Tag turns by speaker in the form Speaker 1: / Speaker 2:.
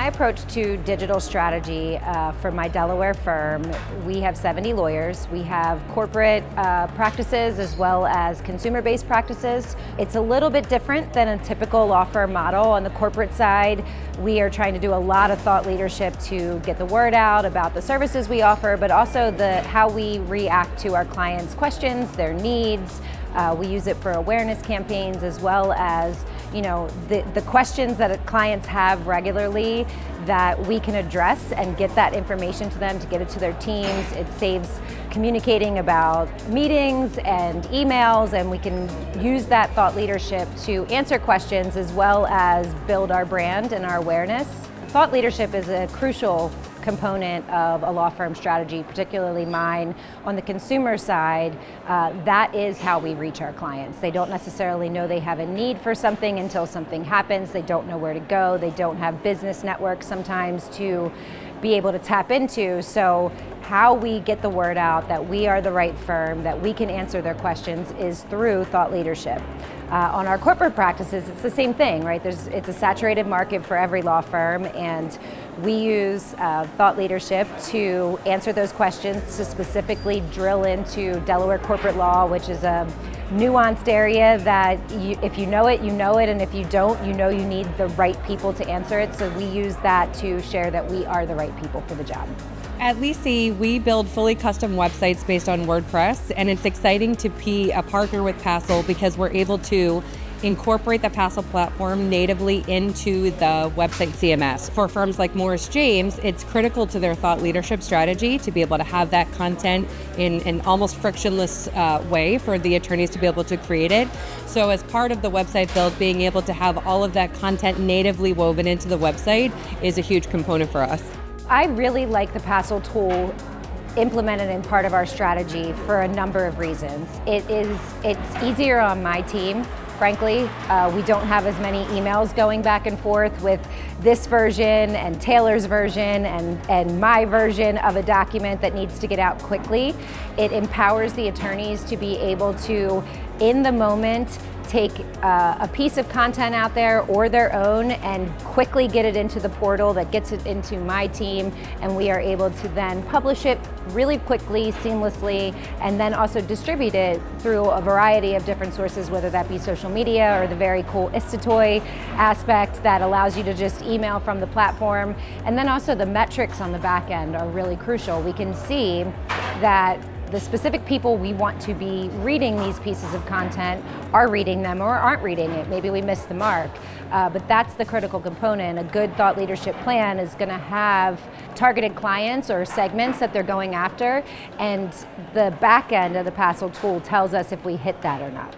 Speaker 1: My approach to digital strategy for my Delaware firm, we have 70 lawyers. We have corporate practices as well as consumer-based practices. It's a little bit different than a typical law firm model. On the corporate side, we are trying to do a lot of thought leadership to get the word out about the services we offer, but also how we react to our clients' questions, their needs. We use it for awareness campaigns as well as, the questions that clients have regularly that we can address and get that information to them to get it to their teams. It saves communicating about meetings and emails, and we can use that thought leadership to answer questions as well as build our brand and our awareness. Thought leadership is a crucial component of a law firm strategy, particularly mine. On the consumer side, that is how we reach our clients. They don't necessarily know they have a need for something until something happens. They don't know where to go. They don't have business networks sometimes to be able to tap into. So how we get the word out that we are the right firm, that we can answer their questions, is through thought leadership. On our corporate practices, it's the same thing, right? It's a saturated market for every law firm, and we use thought leadership to answer those questions, to specifically drill into Delaware corporate law, which is a nuanced area that if you know it, and if you don't, you need the right people to answer it. So we use that to share that we are the right people for the job.
Speaker 2: At LISI, we build fully custom websites based on WordPress, and it's exciting to be a partner with Passle because we're able to incorporate the Passle platform natively into the website CMS. For firms like Morris James, it's critical to their thought leadership strategy to be able to have that content in an almost frictionless way for the attorneys to be able to create it. So as part of the website build, being able to have all of that content natively woven into the website is a huge component for us.
Speaker 1: I really like the Passle tool implemented in part of our strategy for a number of reasons. It's easier on my team. Frankly, we don't have as many emails going back and forth with this version and Taylor's version and my version of a document that needs to get out quickly. It empowers the attorneys to be able to, in the moment, take a piece of content out there or their own and quickly get it into the portal that gets it into my team, and we are able to then publish it really quickly, seamlessly, and then also distribute it through a variety of different sources, whether that be social media or the very cool Istatoy aspect that allows you to just email from the platform. And then also the metrics on the back end are really crucial. We can see that the specific people we want to be reading these pieces of content are reading them or aren't reading it. Maybe we missed the mark, but that's the critical component. A good thought leadership plan is going to have targeted clients or segments that they're going after, and the back end of the Passle tool tells us if we hit that or not.